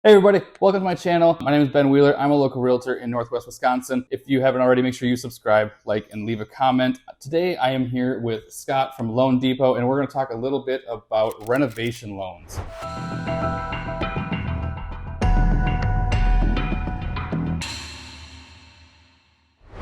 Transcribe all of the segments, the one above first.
Hey everybody, welcome to my channel. My name is Ben Wheeler. I'm a local realtor in Northwest Wisconsin. If you haven't already, make sure you subscribe, like, and leave a comment. Today I am here with Scott from Loan Depot, and we're going to talk a little bit about renovation loans.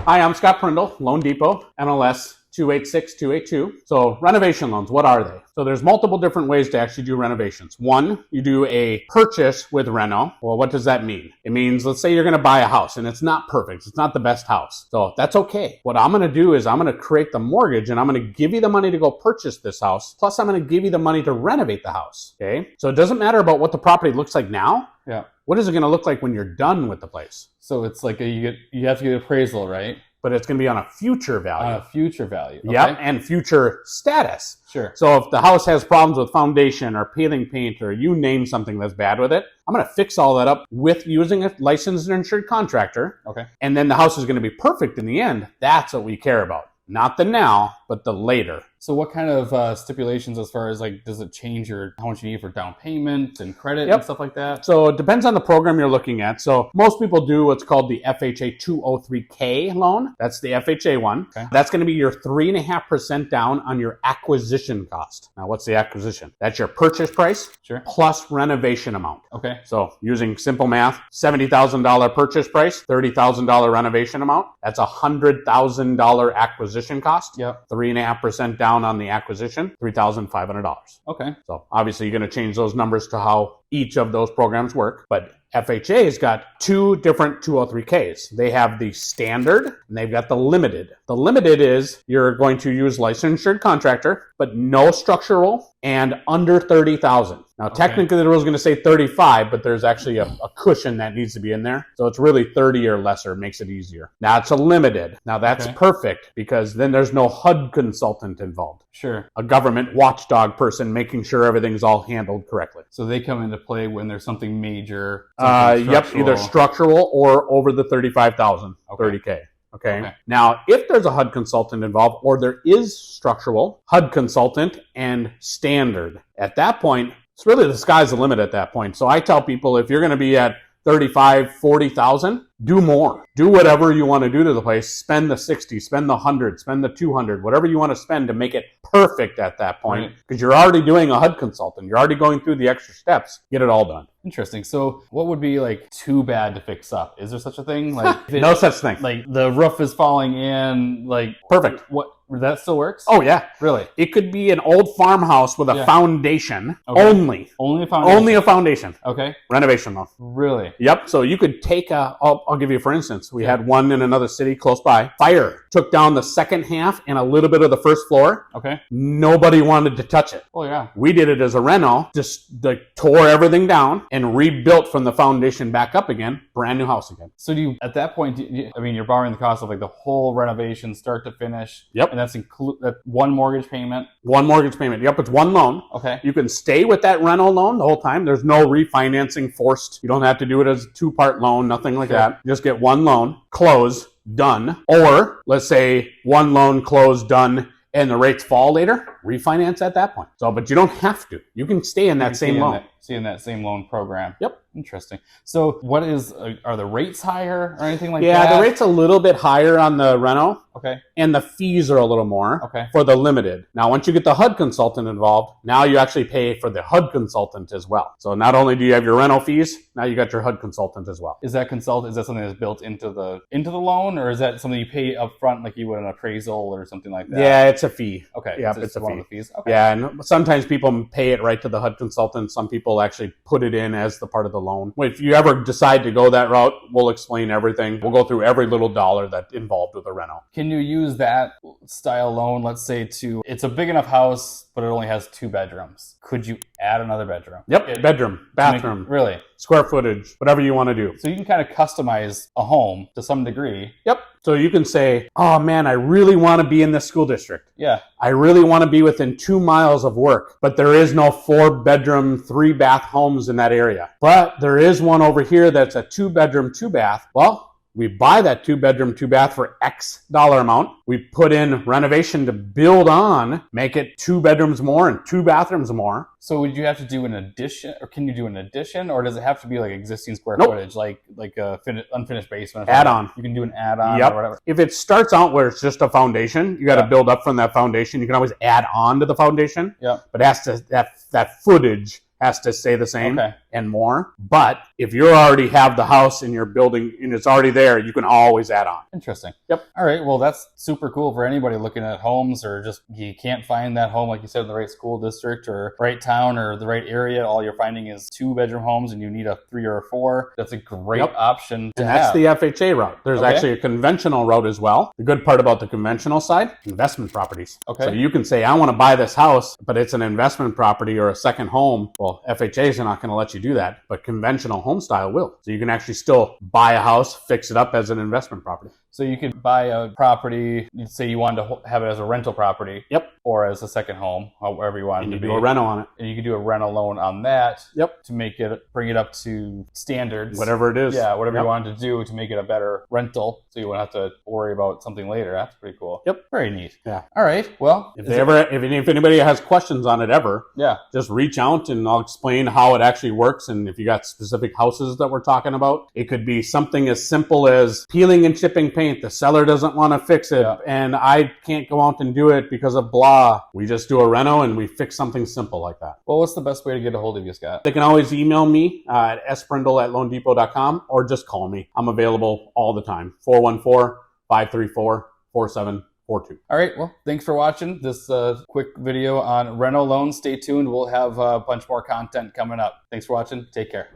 Hi, I'm Scott Prindle, Loan Depot, NLS 286282. So renovation loans, what are they? So there's multiple different ways to actually do renovations. One, you do a purchase with reno. Well, what does that mean? It means, let's say you're going to buy a house and it's not perfect. It's not the best house. So that's okay. What I'm going to do is I'm going to create the mortgage and I'm going to give you the money to go purchase this house. Plus I'm going to give you the money to renovate the house. Okay. So it doesn't matter about what the property looks like now. Yeah. What is it going to look like when you're done with the place? So it's like you have to get appraisal, right? But it's going to be on a future value. On a future value. Okay. Yep, and future status. Sure. So if the house has problems with foundation or peeling paint or you name something that's bad with it, I'm going to fix all that up with using a licensed and insured contractor. Okay. And then the house is going to be perfect in the end. That's what we care about. Not the now, but the later. So what kind of stipulations as far as like, does it change how much you need for down payment and credit and stuff like that? So it depends on the program you're looking at. So most people do what's called the FHA 203K loan. That's the FHA one. Okay. That's going to be your 3.5% down on your acquisition cost. Now, what's the acquisition? That's your purchase price plus renovation amount. Okay. So using simple math, $70,000 purchase price, $30,000 renovation amount. That's $100,000 acquisition cost. Yep. 3.5% down on the acquisition, $3,500. Okay. So obviously you're going to change those numbers to how each of those programs work. But FHA's got two different 203Ks. They have the standard and they've got the limited. The limited is you're going to use licensed insured contractor, but no structural and under 30,000. Now, technically the rule is going to say 35, but there's actually a cushion that needs to be in there. So it's really 30 or lesser, makes it easier. Now it's a limited. Now that's perfect because then there's no HUD consultant involved. Sure. A government watchdog person making sure everything's all handled correctly. So they come into play when there's something major. Yep, either structural or over the 35,000, 30K. Okay. Now, if there's a HUD consultant involved or there is structural, HUD consultant, and standard, at that point, it's really the sky's the limit at that point. So I tell people if you're going to be at 35, 40,000, do more. Do whatever you want to do to the place. Spend the 60, spend the 100, spend the 200, whatever you want to spend to make it perfect at that point. Because you're already doing a HUD consultant. You're already going through the extra steps. Get it all done. Interesting. So what would be like too bad to fix up? Is there such a thing? Like no such thing. Like the roof is falling in, like perfect. What? That still works? Oh, yeah. Really? It could be an old farmhouse with a foundation only. Only a foundation? Only a foundation. Okay. Renovation loan. Really? Yep. So you could take I'll give you for instance. We had one in another city close by. Fire. Took down the second half and a little bit of the first floor. Okay. Nobody wanted to touch it. Oh, yeah. We did it as a reno. Just tore everything down and rebuilt from the foundation back up again. Brand new house again. So do you, at that point, you're borrowing the cost of like the whole renovation start to finish. Yep. And that's one mortgage payment. One mortgage payment. Yep. It's one loan. Okay. You can stay with that rental loan the whole time. There's no refinancing forced. You don't have to do it as a two-part loan, nothing like that. You just get one loan, close, done. Or let's say one loan, close, done, and the rates fall later, refinance at that point. So, but you don't have to. You can stay in that same loan. Stay in that same loan program. Yep. Interesting. So are the rates higher or anything like that? Yeah, the rate's a little bit higher on the reno. Okay. And the fees are a little more okay. for the limited. Now, once you get the HUD consultant involved, now you actually pay for the HUD consultant as well. So not only do you have your rental fees, now you got your HUD consultant as well. Is that something that's built into the loan, or is that something you pay up front like you would an appraisal or something like that? Yeah, it's a fee. Okay. Yeah, it's a one fee. Of the fees. Okay. Yeah, and sometimes people pay it right to the HUD consultant. Some people actually put it in as the part of the loan. If you ever decide to go that route, we'll explain everything. We'll go through every little dollar that's involved with a reno. Can you use that style loan, let's say, it's a big enough house, but it only has 2 bedrooms. Could you add another bedroom? Yep, bedroom, bathroom. Really? Square footage, whatever you want to do. So you can kind of customize a home to some degree. Yep. So you can say, oh man, I really want to be in this school district. Yeah. I really want to be within 2 miles of work, but there is no 4-bedroom, 3-bath homes in that area. But there is one over here that's a 2-bedroom, 2-bath. Well, We buy that 2-bedroom, 2-bath for X dollar amount. We put in renovation to build on, make it 2 bedrooms more and 2 bathrooms more. So would you have to do an addition, or can you do an addition, or does it have to be like existing square Nope. footage, like a unfinished basement? Add-on. You can do an add-on Yep. or whatever. If it starts out where it's just a foundation, you got to build up from that foundation. You can always add on to the foundation. Yeah. But it has to that footage has to stay the same and more. But if you already have the house in your building and it's already there, you can always add on. Interesting. Yep. All right. Well, that's super cool for anybody looking at homes, or just you can't find that home, like you said, in the right school district or right town or the right area. All you're finding is 2-bedroom homes and you need a 3 or a 4. That's a great option to have. That's the FHA route. There's actually a conventional route as well. The good part about the conventional side, investment properties. Okay. So you can say, I want to buy this house, but it's an investment property or a second home. Well, FHAs are not going to let you do that, but conventional home style will. So you can actually still buy a house, fix it up as an investment property. So you could buy a property, you'd say you wanted to have it as a rental property. Yep. Or as a second home, however you want it to be. And you do a rental on it. And you could do a rental loan on that. Yep. To make it, bring it up to standards. Whatever it is. Yeah, whatever you wanted to do to make it a better rental, so you wouldn't have to worry about something later. That's pretty cool. Yep. Very neat. Yeah. All right. Well, if anybody has questions on it ever, just reach out and I'll explain how it actually works. And if you got specific houses that we're talking about, it could be something as simple as peeling and chipping paint. The seller doesn't want to fix it, and I can't go out and do it because of blah. We just do a reno and we fix something simple like that. Well, what's the best way to get a hold of you, Scott? They can always email me at sprindle@loandepot.com or just call me. I'm available all the time. 414-534-4742. All right. Well, thanks for watching this quick video on reno loans. Stay tuned. We'll have a bunch more content coming up. Thanks for watching. Take care.